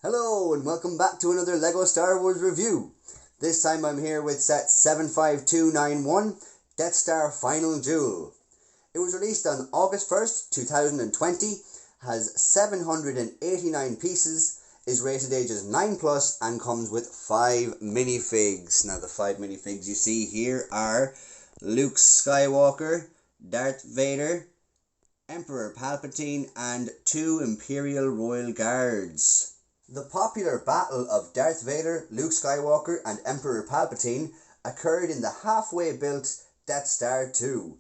Hello and welcome back to another LEGO Star Wars review. This time I'm here with set 75291, Death Star Final Duel. It was released on August 1st, 2020, has 789 pieces, is rated ages 9 plus and comes with 5 minifigs. Now the 5 minifigs you see here are Luke Skywalker, Darth Vader, Emperor Palpatine and 2 Imperial Royal Guards. The popular battle of Darth Vader, Luke Skywalker and Emperor Palpatine occurred in the halfway built Death Star 2,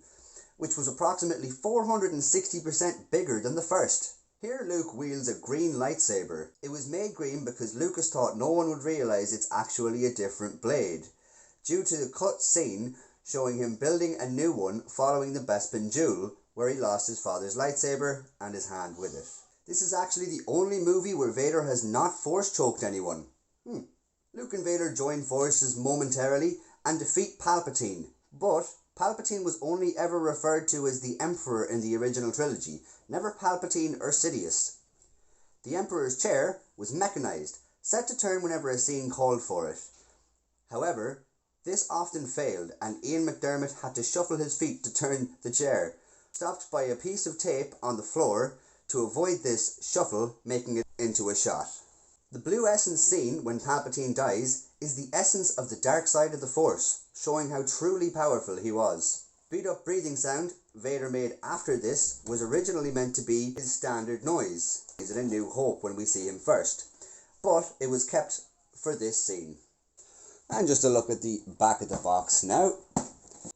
which was approximately 460% bigger than the first. Here Luke wields a green lightsaber. It was made green because Lucas thought no one would realise it's actually a different blade, due to the cut scene showing him building a new one following the Bespin duel, where he lost his father's lightsaber and his hand with it. This is actually the only movie where Vader has not force-choked anyone. Luke and Vader join forces momentarily and defeat Palpatine, but Palpatine was only ever referred to as the Emperor in the original trilogy, never Palpatine or Sidious. The Emperor's chair was mechanized, set to turn whenever a scene called for it. However, this often failed and Ian McDiarmid had to shuffle his feet to turn the chair, stopped by a piece of tape on the floor to avoid this shuffle making it into a shot. The blue essence scene when Palpatine dies is the essence of the dark side of the Force, showing how truly powerful he was. Beat up breathing sound Vader made after this was originally meant to be his standard noise. Is it a New Hope when we see him first? But it was kept for this scene. And just a look at the back of the box now.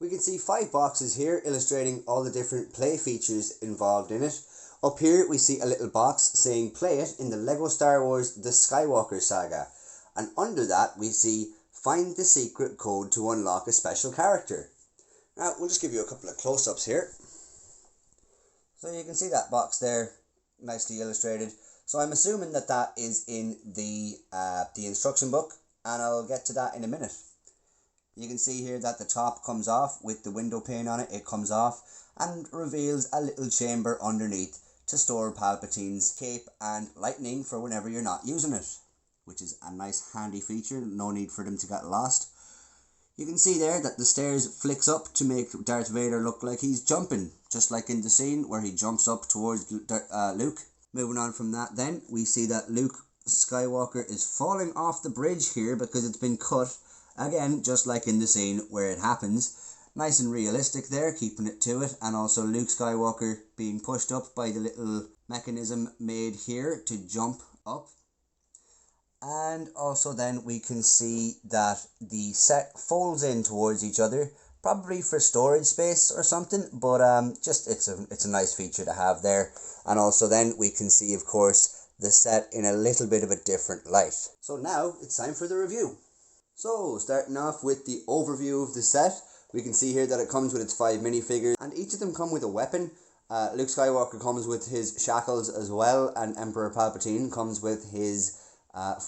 We can see 5 boxes here illustrating all the different play features involved in it. Up here we see a little box saying play it in the LEGO Star Wars The Skywalker Saga. And under that we see find the secret code to unlock a special character. Now we'll just give you a couple of close-ups here. So you can see that box there, nicely illustrated. So I'm assuming that that is in the instruction book, and I'll get to that in a minute. You can see here that the top comes off with the window pane on it. It comes off and reveals a little chamber underneath to store Palpatine's cape and lightning for whenever you're not using it, which is a nice handy feature. No need for them to get lost. You can see there that the stairs flicks up to make Darth Vader look like he's jumping, just like in the scene where he jumps up towards Luke. Moving on from that then, we see that Luke Skywalker is falling off the bridge here because it's been cut, again just like in the scene where it happens. Nice and realistic there, keeping it to it, and also Luke Skywalker being pushed up by the little mechanism made here to jump up. And also then we can see that the set folds in towards each other, probably for storage space or something, but just it's a nice feature to have there. And also then we can see, of course, the set in a little bit of a different light. So now it's time for the review. So starting off with the overview of the set, we can see here that it comes with its 5 minifigures, and each of them come with a weapon. Luke Skywalker comes with his shackles as well, and Emperor Palpatine comes with his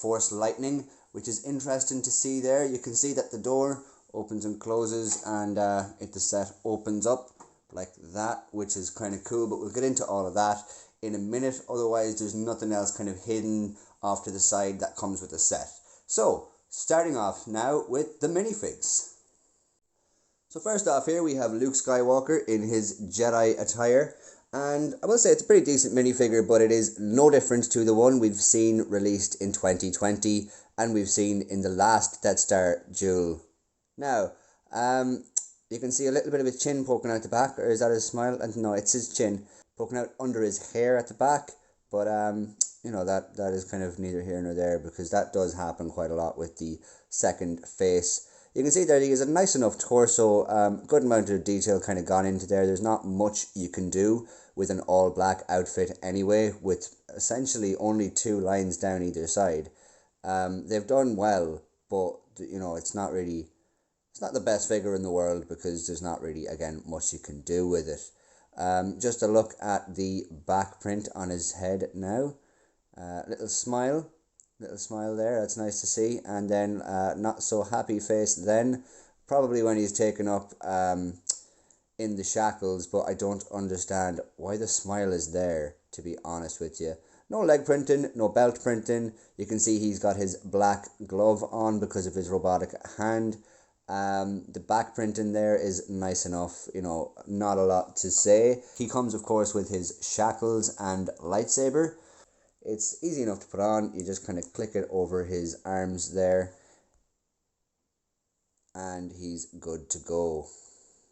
Force lightning, which is interesting to see there. You can see that the door opens and closes, and the set opens up like that, which is kind of cool, but we'll get into all of that in a minute. Otherwise, there's nothing else kind of hidden off to the side that comes with the set. So, starting off now with the minifigs. So first off here we have Luke Skywalker in his Jedi attire, and I will say it's a pretty decent minifigure, but it is no different to the one we've seen released in 2020 and we've seen in the last Death Star Duel. Now, you can see a little bit of his chin poking out the back, or is that his smile? No, it's his chin poking out under his hair at the back, but you know, that is kind of neither here nor there, because that does happen quite a lot with the second face. You can see that he has a nice enough torso, good amount of detail kind of gone into there. There's not much you can do with an all black outfit anyway, with essentially only 2 lines down either side. They've done well, but you know, it's not the best figure in the world because there's not really, again, much you can do with it. Just a look at the back print on his head now. Little smile there, that's nice to see. And then not so happy face then, probably when he's taken up in the shackles, but I don't understand why the smile is there, to be honest with you. No leg printing, no belt printing. You can see he's got his black glove on because of his robotic hand. The back printing there is nice enough, not a lot to say. He comes, of course, with his shackles and lightsaber. It's easy enough to put on. You just kind of click it over his arms there, and he's good to go.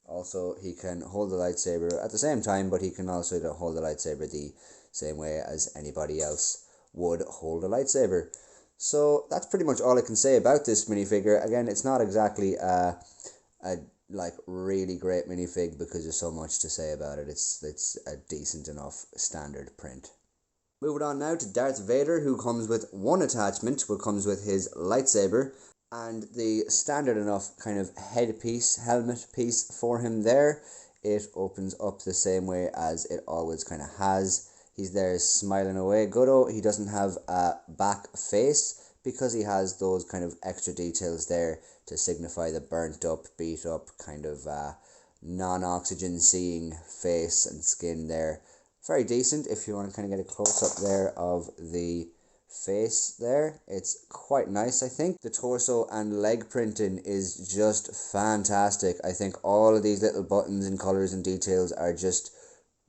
Also, he can hold the lightsaber at the same time, but he can also hold the lightsaber the same way as anybody else would hold a lightsaber. So that's pretty much all I can say about this minifigure. Again, it's not exactly a really great minifig because there's so much to say about it. It's a decent enough standard print. Moving on now to Darth Vader, who comes with one attachment, which comes with his lightsaber, and the standard enough kind of headpiece, helmet piece for him there. It opens up the same way as it always kind of has. He's there smiling away. Goodo, he doesn't have a back face because he has those kind of extra details there to signify the burnt up, beat up, kind of non-oxygen seeing face and skin there. Very decent if you want to kind of get a close-up there of the face there. It's quite nice, I think. The torso and leg printing is just fantastic. I think all of these little buttons and colours and details are just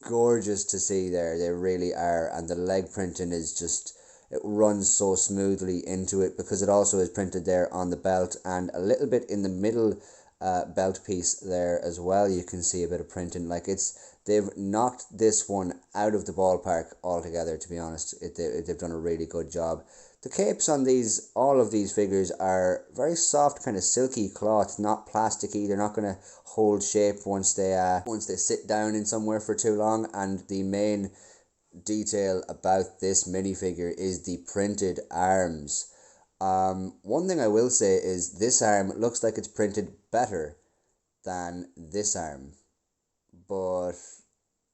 gorgeous to see there. They really are. And the leg printing is just, it runs so smoothly into it because it also is printed there on the belt and a little bit in the middle belt piece there as well. You can see a bit of printing. They've knocked this one out of the ballpark altogether, to be honest. They've done a really good job. The capes on all of these figures are very soft, kind of silky cloth, not plasticky. They're not going to hold shape once they sit down in somewhere for too long. And the main detail about this minifigure is the printed arms. One thing I will say is this arm looks like it's printed better than this arm, but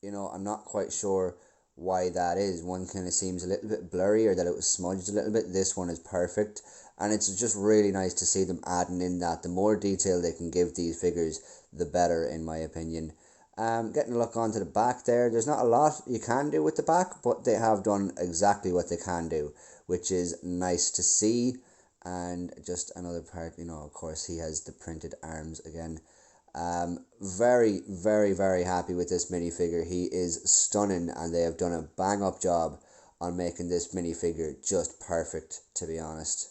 I'm not quite sure why that is. One kind of seems a little bit blurry, or that it was smudged a little bit. This one is perfect, and it's just really nice to see them adding in that. The more detail they can give these figures, the better, in my opinion. Getting a look onto the back there, there's not a lot you can do with the back, but they have done exactly what they can do, which is nice to see. And just another part, of course, he has the printed arms again. Very, very, very happy with this minifigure. He is stunning, and they have done a bang up job on making this minifigure just perfect, to be honest.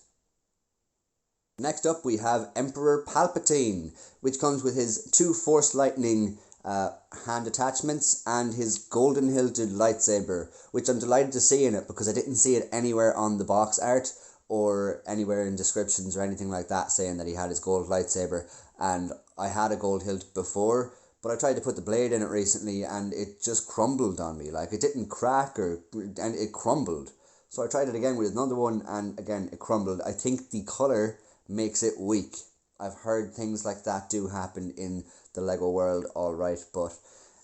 Next up, we have Emperor Palpatine, which comes with his 2 Force Lightning hand attachments and his golden hilted lightsaber, which I'm delighted to see in it because I didn't see it anywhere on the box art or anywhere in descriptions or anything like that saying that he had his gold lightsaber. And I had a gold hilt before, but I tried to put the blade in it recently and it just crumbled on me. It didn't crack and it crumbled. So I tried it again with another one, and again it crumbled. I think the colour makes it weak. I've heard things like that do happen in the Lego world, alright, but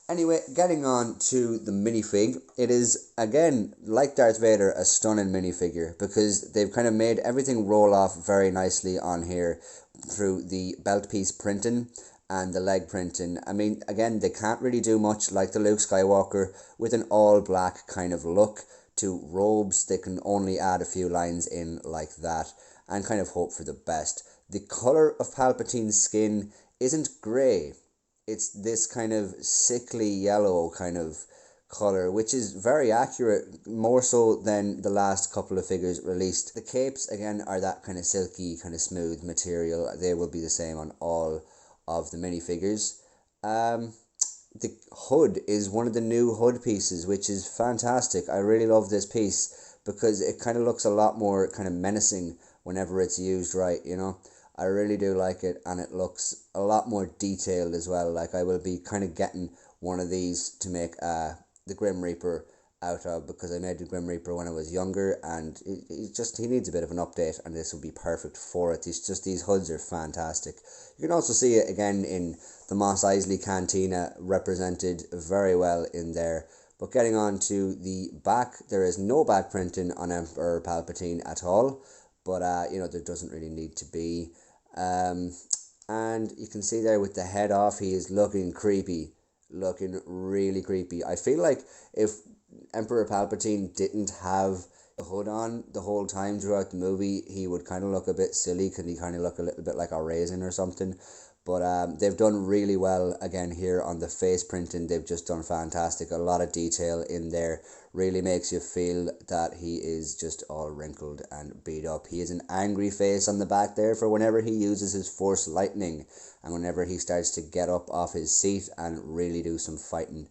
anyway, getting on to the minifig, it is, again, like Darth Vader, a stunning minifigure because they've kind of made everything roll off very nicely on here through the belt piece printing and the leg printing. I mean, again, they can't really do much like the Luke Skywalker with an all-black kind of look to robes. They can only add a few lines in like that and kind of hope for the best. The colour of Palpatine's skin isn't grey. It's this kind of sickly yellow kind of colour, which is very accurate, more so than the last couple of figures released. The capes, again, are that kind of silky, kind of smooth material. They will be the same on all of the minifigures. The hood is one of the new hood pieces, which is fantastic. I really love this piece because it kind of looks a lot more kind of menacing whenever it's used right, I really do like it, and it looks a lot more detailed as well. I will be kind of getting one of these to make the Grim Reaper out of, because I made the Grim Reaper when I was younger, and he needs a bit of an update, and this will be perfect for it. These hoods are fantastic. You can also see it again in the Mos Eisley Cantina, represented very well in there. But getting on to the back, there is no back printing on Emperor Palpatine at all, but there doesn't really need to be. And you can see there with the head off, he is looking creepy, looking really creepy. I feel like if Emperor Palpatine didn't have the hood on the whole time throughout the movie, he would kind of look a bit silly, because he kind of look a little bit like a raisin or something. But they've done really well again here on the face printing. They've just done fantastic. A lot of detail in there. Really makes you feel that he is just all wrinkled and beat up. He has an angry face on the back there for whenever he uses his Force lightning, and whenever he starts to get up off his seat and really do some fighting.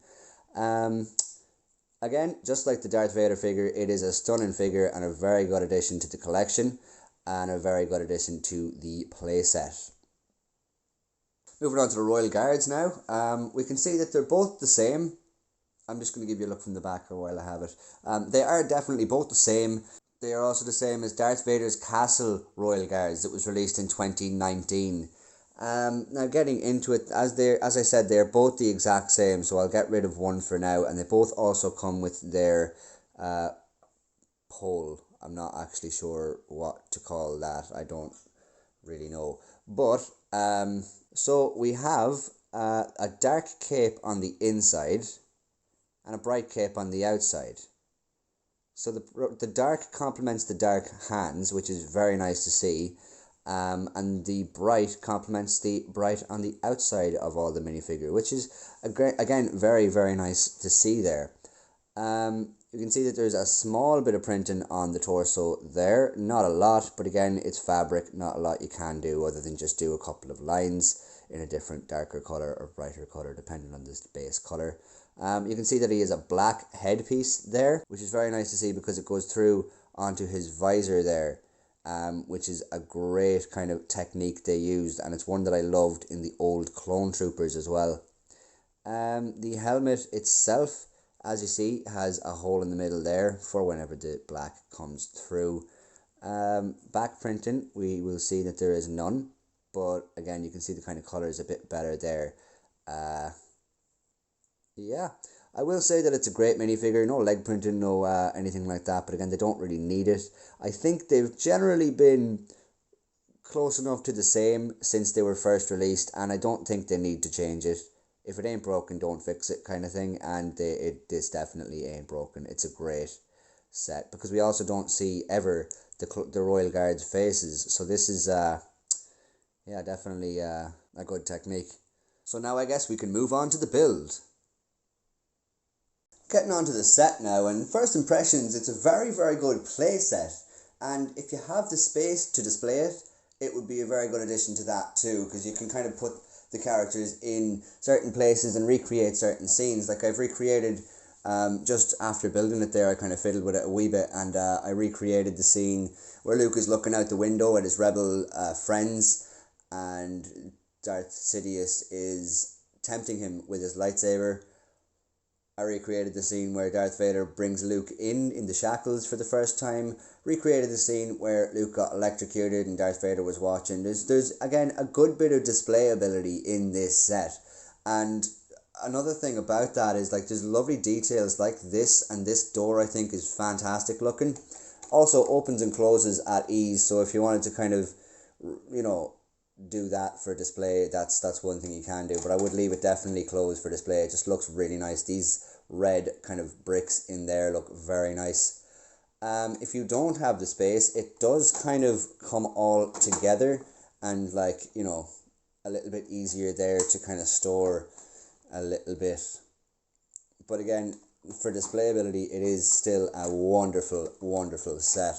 Again, just like the Darth Vader figure, it is a stunning figure and a very good addition to the collection, and a very good addition to the playset. Moving on to the Royal Guards now, we can see that they're both the same. I'm just going to give you a look from the back while I have it. They are definitely both the same. They are also the same as Darth Vader's Castle Royal Guards that was released in 2019. Now getting into it, as I said, they're both the exact same, so I'll get rid of one for now, and they both also come with their pole. I'm not actually sure what to call that. I don't really know. But so we have a dark cape on the inside and a bright cape on the outside. So the dark complements the dark hands, which is very nice to see. And the bright complements the bright on the outside of all the minifigure, which is, again, very, very nice to see there. You can see that there's a small bit of printing on the torso there. Not a lot, but again, it's fabric. Not a lot you can do other than just do a couple of lines in a different darker colour or brighter colour, depending on the base colour. You can see that he has a black headpiece there, which is very nice to see because it goes through onto his visor there, which is a great kind of technique they used, and it's one that I loved in the old Clone Troopers as well. The helmet itself, as you see, has a hole in the middle there for whenever the black comes through. Back printing, we will see that there is none, but again, you can see the kind of colour is a bit better there. Yeah, I will say that it's a great minifigure. No leg printing, no anything like that. But again, they don't really need it. I think they've generally been close enough to the same since they were first released, and I don't think they need to change it. If it ain't broken, don't fix it, kind of thing. And this definitely ain't broken. It's a great set because we also don't see ever the Royal Guard's faces. So this is yeah, definitely a good technique. So now I guess we can move on to the build. Getting on to the set now, and first impressions, it's a very, very good play set, and if you have the space to display it, it would be a very good addition to that too, because you can kind of put the characters in certain places and recreate certain scenes. Like I've recreated, just after building it there, I kind of fiddled with it a wee bit, and I recreated the scene where Luke is looking out the window at his rebel friends, and Darth Sidious is tempting him with his lightsaber. I recreated the scene where Darth Vader brings Luke in the shackles for the first time. Recreated the scene where Luke got electrocuted and Darth Vader was watching. There's again a good bit of display ability in this set. And another thing about that is like there's lovely details like this, and this door I think is fantastic looking. Also opens and closes at ease, so if you wanted to kind of, you know, do that for display, that's one thing you can do, but I would leave it definitely closed for display. It just looks really nice. These red kind of bricks in there look very nice. If you don't have the space, it does kind of come all together and, like, you know, a little bit easier there to kind of store a little bit. But again, for display ability, it is still a wonderful, wonderful set.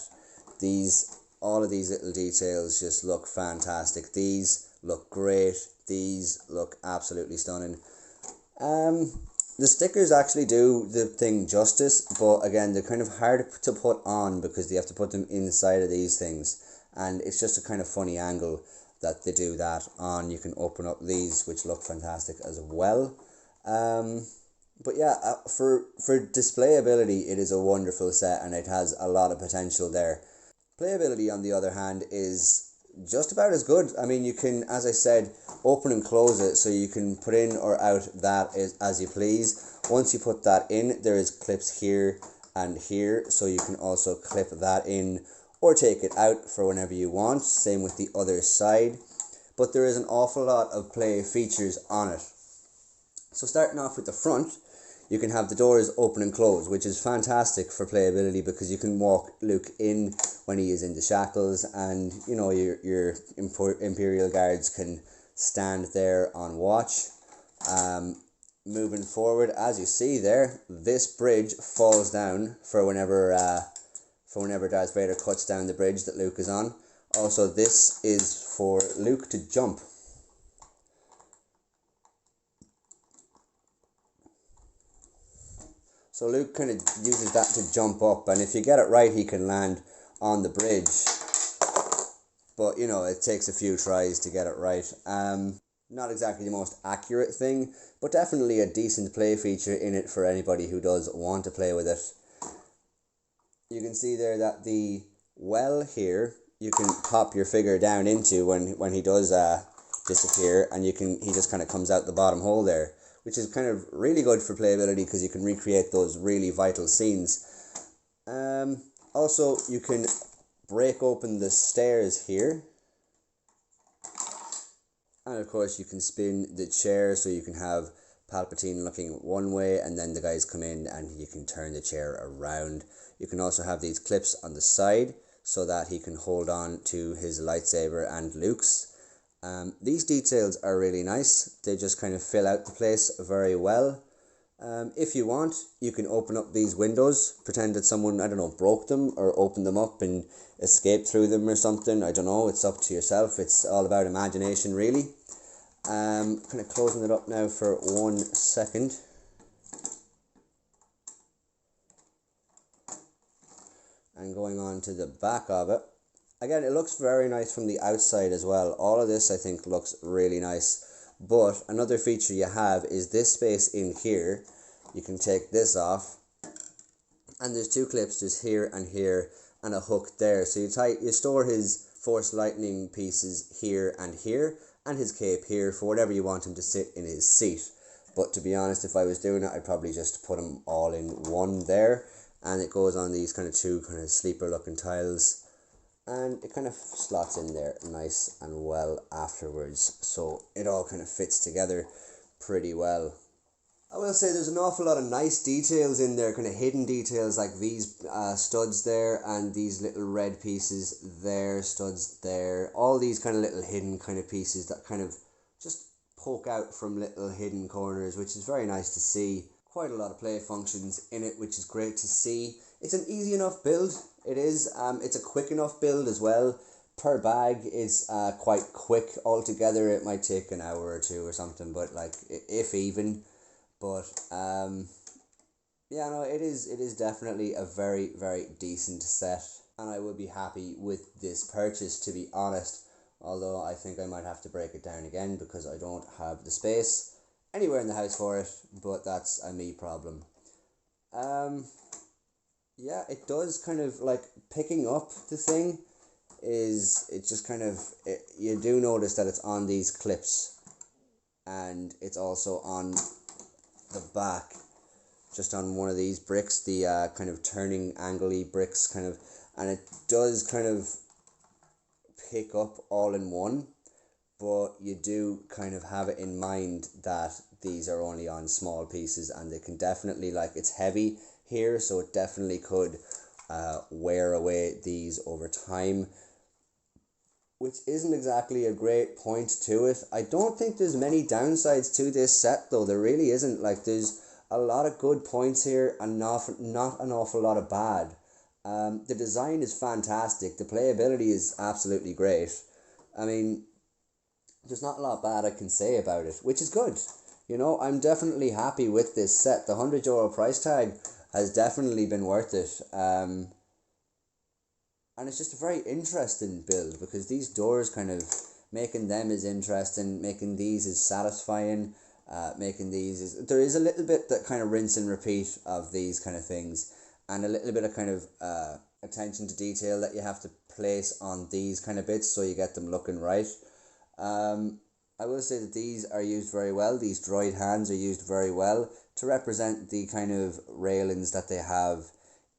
All of these little details just look fantastic. These look great. These look absolutely stunning. The stickers actually do the thing justice, but again, they're kind of hard to put on because they have to put them inside of these things. And it's just a kind of funny angle that they do that on. You can open up these, which look fantastic as well. But yeah, for display ability, it is a wonderful set and it has a lot of potential there. Playability, on the other hand, is just about as good. I mean, you can, as I said, open and close it, so you can put in or out that as you please. Once you put that in, there is clips here and here, so you can also clip that in or take it out for whenever you want. Same with the other side. But there is an awful lot of play features on it. So starting off with the front, you can have the doors open and close, which is fantastic for playability because you can walk Luke in when he is in the shackles, and you know your Imperial guards can stand there on watch. Moving forward, as you see there, this bridge falls down for whenever Darth Vader cuts down the bridge that Luke is on. Also, this is for Luke to jump. So Luke kind of uses that to jump up, and if you get it right, he can land on the bridge. But, you know, it takes a few tries to get it right. Not exactly the most accurate thing, but definitely a decent play feature in it for anybody who does want to play with it. You can see there that the well here, you can pop your figure down into when he does disappear, and he just kind of comes out the bottom hole there, which is kind of really good for playability because you can recreate those really vital scenes. Also, you can break open the stairs here. And of course, you can spin the chair so you can have Palpatine looking one way, and then the guys come in and you can turn the chair around. You can also have these clips on the side so that he can hold on to his lightsaber and Luke's. These details are really nice. They just kind of fill out the place very well. If you want, you can open up these windows, pretend that someone, I don't know, broke them or opened them up and escaped through them or something. I don't know, it's up to yourself. It's all about imagination, really. Kind of closing it up now for 1 second. And going on to the back of it. Again, it looks very nice from the outside as well. All of this, I think, looks really nice. But another feature you have is this space in here. You can take this off. And there's two clips, there's here, and a hook there. So you store his Force Lightning pieces here, and his cape here for whatever you want him to sit in his seat. But to be honest, if I was doing it, I'd probably just put them all in one there. And it goes on these kind of two kind of sleeper looking tiles. And it kind of slots in there nice and well afterwards. So it all kind of fits together pretty well. I will say there's an awful lot of nice details in there, kind of hidden details like these studs there and these little red pieces there, studs there. All these kind of little hidden kind of pieces that kind of just poke out from little hidden corners, which is very nice to see. Quite a lot of play functions in it, which is great to see. It's an easy enough build. It is. It's a quick enough build as well. Per bag is quite quick altogether. It might take an hour or two or something, but like if even. But yeah, no, it is definitely a very, very decent set, and I would be happy with this purchase, to be honest. Although I think I might have to break it down again because I don't have the space anywhere in the house for it, but that's a me problem. Yeah, it does kind of like picking up the thing is, it just kind of, you do notice that it's on these clips, and it's also on the back, just on one of these bricks, the kind of turning angle-y bricks kind of, and it does kind of pick up all in one, but you do kind of have it in mind that these are only on small pieces, and they can definitely, like, it's heavy here, so it definitely could wear away these over time, which isn't exactly a great point to it. I don't think there's many downsides to this set, though. There really isn't. Like, there's a lot of good points here and not an awful lot of bad. The design is fantastic. The playability is absolutely great. I mean, there's not a lot bad I can say about it, which is good. You know, I'm definitely happy with this set. The €100 price tag has definitely been worth it. And it's just a very interesting build, because these doors, kind of making them is interesting, making these is satisfying, making these is, there is a little bit that kind of rinse and repeat of these kind of things, and a little bit of kind of attention to detail that you have to place on these kind of bits so you get them looking right. I will say that these are used very well. These droid hands are used very well to represent the kind of railings that they have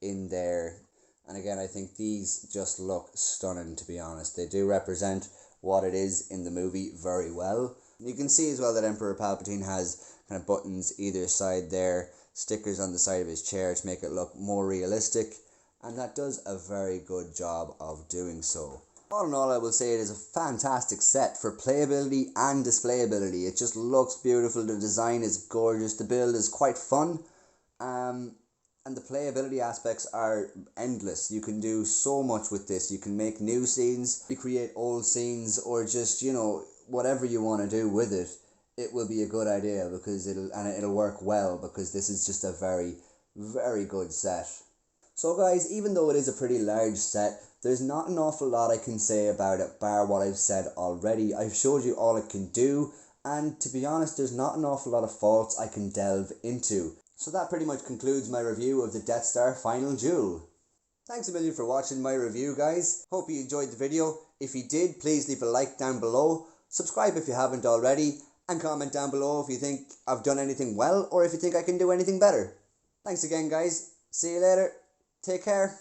in there. And again, I think these just look stunning, to be honest. They do represent what it is in the movie very well. You can see as well that Emperor Palpatine has kind of buttons either side there, stickers on the side of his chair to make it look more realistic, and that does a very good job of doing so. All in all, I will say it is a fantastic set for playability and displayability. It just looks beautiful, the design is gorgeous, the build is quite fun, and the playability aspects are endless. You can do so much with this. You can make new scenes, recreate old scenes, or just, you know, whatever you want to do with it. It will be a good idea because it'll work well, because this is just a very, very good set. So guys, even though it is a pretty large set, there's not an awful lot I can say about it bar what I've said already. I've showed you all it can do, and to be honest, there's not an awful lot of faults I can delve into. So that pretty much concludes my review of the Death Star Final Duel. Thanks a million for watching my review, guys. Hope you enjoyed the video. If you did, please leave a like down below, subscribe if you haven't already, and comment down below if you think I've done anything well or if you think I can do anything better. Thanks again, guys. See you later. Take care.